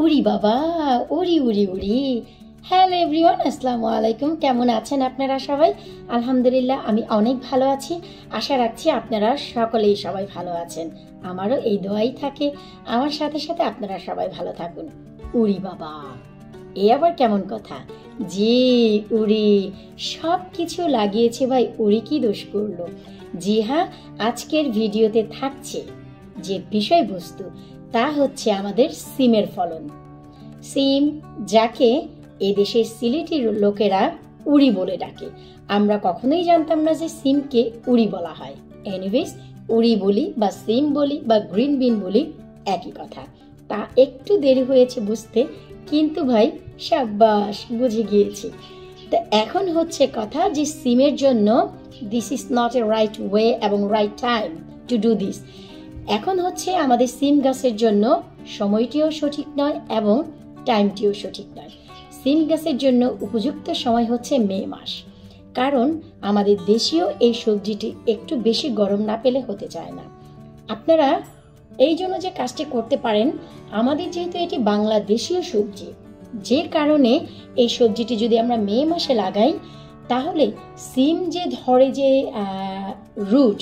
উড়ি বাবা, উড়ি উড়ি উড়ি। Hello everyone, আসসালামু আলাইকুম। কেমন আছেন আপনারা সবাই? আলহামদুলিল্লাহ আমি অনেক ভালো আছি। আশা রাখছি আপনারা সকলেই সবাই ভালো আছেন। আমারও এই দোয়াই থাকে, আমার সাথে সাথে আপনারা সবাই ভালো থাকুন। উড়ি বাবা, এ আবার কেমন কথা? জি উড়ি, সব কিছু লাগিয়েছে ভাই, উড়ি কি দোষ করলো? জি হ্যাঁ, আজকের ভিডিওতে থাকছে যে বিষয়বস্তু তা হচ্ছে আমাদের সিমের ফলন। সিম, যাকে এদেশের সিলেটের লোকেরা উড়ি বলে ডাকে। আমরা কখনোই জানতাম না যে সিমকে উড়ি বলা হয়। এনিওয়েজ, উড়ি বলি বা সিম বলি বা গ্রিন বিন বলি, একই কথা। তা একটু দেরি হয়েছে বুঝতে, কিন্তু ভাই সাব্বাস, বুঝে গিয়েছি। তো এখন হচ্ছে কথা যে সিমের জন্য this is not a right way এবং right time to do this. এখন হচ্ছে আমাদের সিম গাছের জন্য সময়টিও সঠিক নয় এবং টাইমটিও সঠিক নয়। সিম গাছের জন্য উপযুক্ত সময় হচ্ছে মে মাস, কারণ আমাদের দেশীয় এই সবজিটি একটু বেশি গরম না পেলে হতে চায় না। আপনারা এই জন্য যে কাজটি করতে পারেন, আমাদের যেহেতু এটি বাংলাদেশীয় সবজি, যে কারণে এই সবজিটি যদি আমরা মে মাসে লাগাই, তাহলে সিম যে ধরে যে রুট,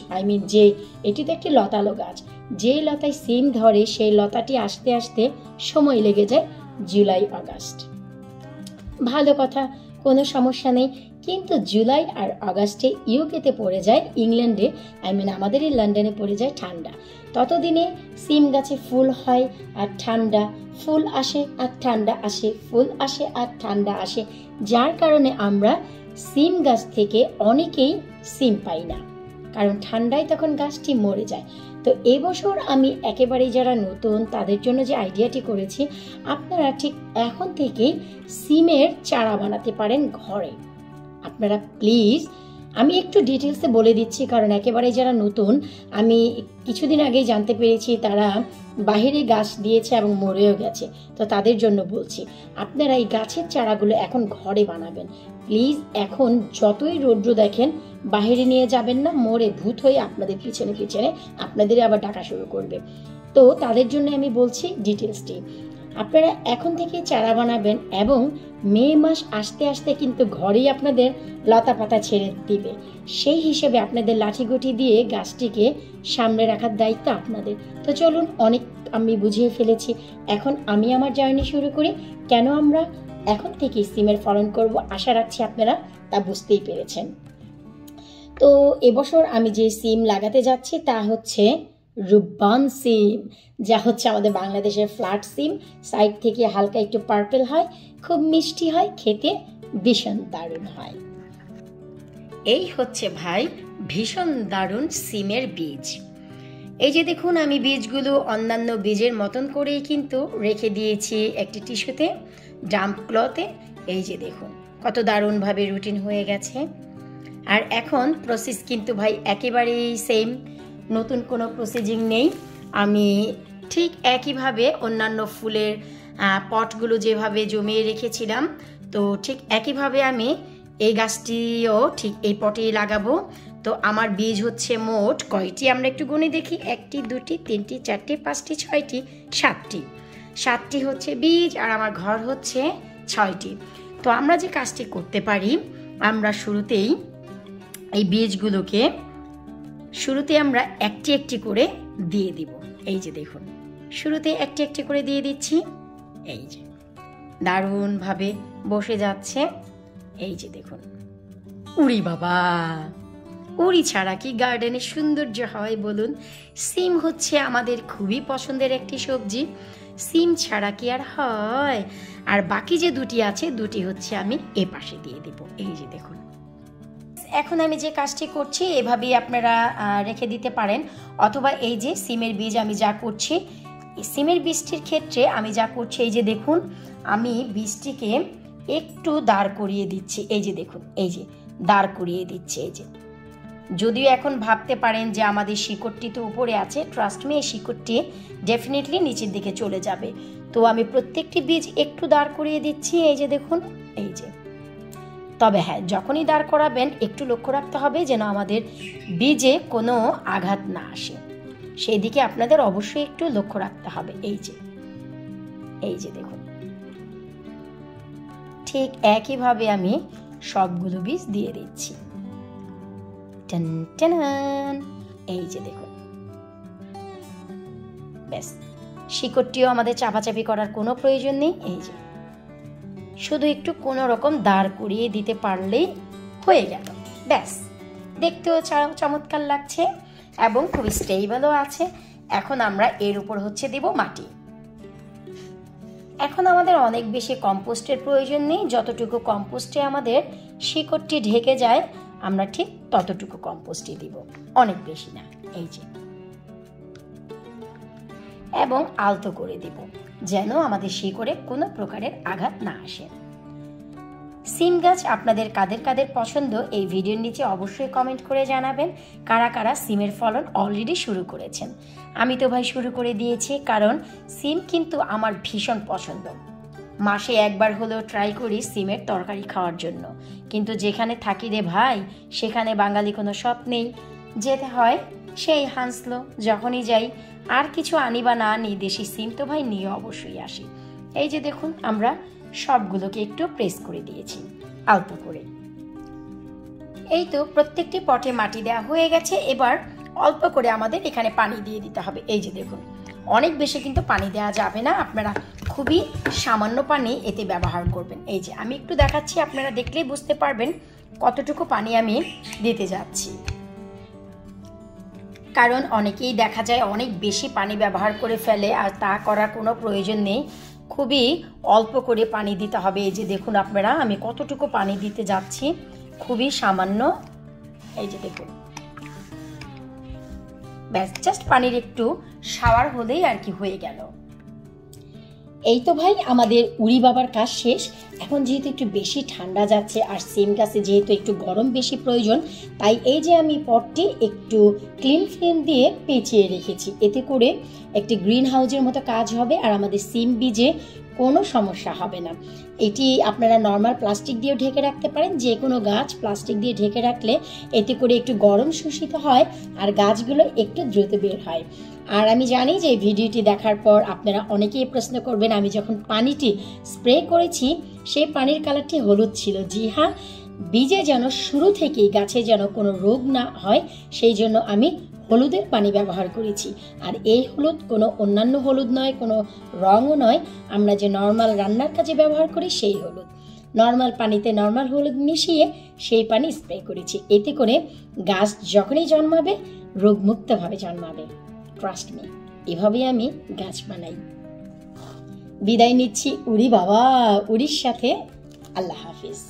যে এটি তো একটি লতালো গাছ, যে লতায় সিম ধরে সেই লতাটি আসতে আসতে সময় লেগে যায় জুলাই আগস্ট। ভালো কথা, কোনো সমস্যা নেই। কিন্তু জুলাই আর আগস্টে ইউকেতে পড়ে যায়, ইংল্যান্ডে আমাদের এই লন্ডনে পড়ে যায় ঠান্ডা। ততদিনে সিম গাছে ফুল হয় আর ঠান্ডা, ফুল আসে আর ঠান্ডা আসে, ফুল আসে আর ঠান্ডা আসে, যার কারণে আমরা সিম গাছ থেকে অনেকেই সিম পাই না, কারণ ঠান্ডায় তখন গাছটি মরে যায়। তো এবছর আমি একেবারেই যারা নতুন তাদের জন্য যে আইডিয়াটি করেছি, আপনারা ঠিক এখন থেকেই সিমের চারা বানাতে পারেন ঘরে। আপনারা প্লিজ, আমি একটু ডিটেলসে বলে দিচ্ছি, কারণ একেবারেই যারা নতুন, আমি কিছুদিন আগেই জানতে পেরেছি তারা বাহিরে গাছ দিয়েছে এবং মরেও গেছে। তো তাদের জন্য বলছি, আপনারা এই গাছের চারাগুলো এখন ঘরে বানাবেন প্লিজ। এখন যতই রৌদ্র দেখেন, বাহিরে নিয়ে যাবেন না, মরে ভূত হয়ে আপনাদের পিছনে পিছনে আপনাদের আবার ডাকা শুরু করবে। তো তাদের জন্য আমি বলছি ডিটেলসটি, আপনারা এখন থেকে চারা বানাবেন এবং মে মাস আসতে আসতে কিন্তু ঘরেই আপনাদের লতা পাতা ছেড়ে দিবে। সেই হিসেবে আপনাদের লাঠিগুটি দিয়ে গাছটিকে সামনে রাখার দায়িত্ব আপনাদের। তো চলুন, অনেক আমি বুঝিয়ে ফেলেছি, এখন আমি আমার জার্নি শুরু করি। কেন আমরা এখন থেকে সিমের ফলন করব, আশা রাখছি আপনারা তা বুঝতেই পেরেছেন। তো এবছর আমি যে সিম লাগাতে যাচ্ছি তা হচ্ছে রূপবান সিম, যা হচ্ছে আমাদের বাংলাদেশের ফ্ল্যাট সিম। সাইড থেকে হালকা একটু পার্পল হয়, খুব মিষ্টি হয়, খেতে ভীষণ দারুণ হয়। এই হচ্ছে ভাই ভীষণ দারুণ সিমের বীজ। এই যে দেখুন, আমি বীজগুলো অন্যান্য বীজের মতন করেই কিন্তু রেখে দিয়েছি একটি টিস্যুতে, ডাম্প ক্লথে। এই যে দেখুন কত দারুণভাবে রুটিন হয়ে গেছে। আর এখন প্রসেস কিন্তু ভাই একেবারেই সেম, নতুন কোনো প্রসেসিং নেই। আমি ঠিক একইভাবে অন্যান্য ফুলের পটগুলো যেভাবে জমিয়ে রেখেছিলাম, তো ঠিক একইভাবে আমি এই গাছটিও ঠিক এই পটেই লাগাবো। তো আমার বীজ হচ্ছে মোট কয়টি আমরা একটু গুনে দেখি, 1টি 2টি 3টি 4টি 5টি 6টি 7টি হচ্ছে বীজ, আর আমার ঘর হচ্ছে 6টি। তো আমরা যে কাজটি করতে পারি, আমরা শুরুতেই এই বীজগুলোকে আমরা একটি একটি করে দিয়ে দিব। এই যে দেখুন, শুরুতে একটি একটি করে দিয়ে দিচ্ছি। এই যে দারুণভাবে বসে যাচ্ছে। এই যে দেখুন, উড়ি বাবা, উড়ি ছাড়া কি গার্ডেনের সৌন্দর্য হয় বলুন? সিম হচ্ছে আমাদের খুবই পছন্দের একটি সবজি, সিম ছাড়া কি আর হয়? আর বাকি যে দুটি আছে, দুটি হচ্ছে আমি এ পাশে দিয়ে দিব। এই যে দেখুন, এখন আমি যে কাজটি করছি এভাবেই আপনারা রেখে দিতে পারেন, অথবা এই যে সিমের বীজ আমি যা করছি, সিমের বীজটির ক্ষেত্রে আমি যা করছি, এই যে দেখুন, আমি বীজটিকে একটু দাঁড় করিয়ে দিচ্ছি। এই যে দেখুন, এই যে দাঁড় করিয়ে দিচ্ছি। এই যে, যদিও এখন ভাবতে পারেন যে আমাদের শিকড়টি তো উপরে আছে, ট্রাস্ট মি, এই শিকড়টি ডেফিনেটলি নিচের দিকে চলে যাবে। তো আমি প্রত্যেকটি বীজ একটু দাঁড় করিয়ে দিচ্ছি। এই যে দেখুন, এই যে, তবে হ্যাঁ, যখনই দাঁড় করাবেন একটু লক্ষ্য রাখতে হবে যেন আমাদের বীজে কোনো আঘাত না আসে, সেই দিকে আপনাদের অবশ্যই একটু লক্ষ্য রাখতে হবে। এই যে এই যে দেখুন, ঠিক একইভাবে আমি সবগুলো বীজ দিয়ে দিচ্ছি। টান টান, এই যে দেখুন, ব্যাস। শিকড়টিও আমাদের চাপাচাপি করার কোনো প্রয়োজন নেই। এই যে শুধু একটু কোনো রকম দাঁড় করিয়ে দিতে পারলেই হয়ে গেল, ব্যাস। দেখতেও চমৎকার লাগছে এবং খুবই স্টেবলও আছে। এখন আমরা এর উপর হচ্ছে দেব মাটি। এখন আমাদের অনেক বেশি কম্পোস্টের প্রয়োজন নেই। যতটুকু কম্পোস্টে আমাদের শিকড়টি ঢেকে যায় আমরা ঠিক ততটুকু কম্পোস্টই দিব, অনেক বেশি না। এই যে, এবং আলতো করে দিব যেন আমাদের শিকড়ে কোনো প্রকারের আঘাত না আসে। সিম গাছ আপনাদের কাদের কাদের পছন্দ এই ভিডিওর নিচে অবশ্যই কমেন্ট করে জানাবেন। কারা কারা সিমের ফলন অলরেডি শুরু করেছেন। আমি তো ভাই শুরু করে দিয়েছি, কারণ সিম কিন্তু আমার ভীষণ পছন্দ। মাসে একবার হলেও ট্রাই করি সিমের তরকারি খাওয়ার জন্য, কিন্তু যেখানে থাকি রে ভাই সেখানে বাঙালি কোনো শখ নেই, যেতে হয় সেই হাঁসলো। যখনই যাই আর কিছু আনি বা না আনি, দেশি সিম তো ভাই নিয়ে অবশ্যই আসি। এই যে দেখুন, আমরা সবগুলোকে একটু প্রেস করে দিয়েছি আলতো করে। এই তো প্রত্যেকটি পটে মাটি দেওয়া হয়ে গেছে। এবার অল্প করে আমাদের এখানে পানি দিয়ে দিতে হবে। এই যে দেখুন, অনেক বেশি কিন্তু পানি দেওয়া যাবে না, আপনারা খুবই সামান্য পানি এতে ব্যবহার করবেন। এই যে আমি একটু দেখাচ্ছি, আপনারা দেখলেই বুঝতে পারবেন কতটুকু পানি আমি দিতে যাচ্ছি। কারণ অনেকেই দেখা যায় অনেক বেশি পানি ব্যবহার করে ফেলে, আর তা করার কোনো প্রয়োজন নেই। খুবই অল্প করে পানি দিতে হবে। এই যে দেখুন আপনারা, আমি কতটুকু পানি দিতে যাচ্ছি, খুবই সামান্য। এই যে দেখুন, ব্যাস, জাস্ট পানির একটু শাওয়ার হলেই আর কি হয়ে গেল। এই তো ভাই আমাদের উড়ি বাবার কাজ শেষ। এখন যেহেতু একটু বেশি ঠান্ডা যাচ্ছে আর সিম গাছে যেহেতু একটু গরম বেশি প্রয়োজন, তাই এই যে আমি পটটি একটু ক্লিন ফিল্ম দিয়ে পেঁচিয়ে রেখেছি। এতে করে একটি গ্রিন হাউসের মতো কাজ হবে আর আমাদের সিম বীজে কোনো সমস্যা হবে না। এটি আপনারা নর্মাল প্লাস্টিক দিয়েও ঢেকে রাখতে পারেন। যে কোনো গাছ প্লাস্টিক দিয়ে ঢেকে রাখলে এতে করে একটু গরম শোষিত হয় আর গাছগুলো একটু দ্রুত বের হয়। আর আমি জানি যে ভিডিওটি দেখার পর আপনারা অনেকেই প্রশ্ন করবেন, আমি যখন পানিটি স্প্রে করেছি সেই পানির কালারটি হলুদ ছিল। জি হ্যাঁ, বীজে যেন শুরু থেকেই গাছে যেন কোনো রোগ না হয় সেই জন্য আমি হলুদের পানি ব্যবহার করেছি। আর এই হলুদ কোনো অন্যান্য হলুদ নয়, কোনো রঙও নয়, আমরা যে নর্মাল রান্নার কাজে ব্যবহার করি সেই হলুদ। নর্মাল পানিতে নর্মাল হলুদ মিশিয়ে সেই পানি স্প্রে করেছি। এতে করে গাছ যখনই জন্মাবে রোগমুক্তভাবে জন্মাবে। ট্রাস্ট মি, এভাবেই আমি গাছ বানাই। বিদায় নিচ্ছি উড়ি বাবা, উড়ির সাথে। আল্লাহ হাফিজ।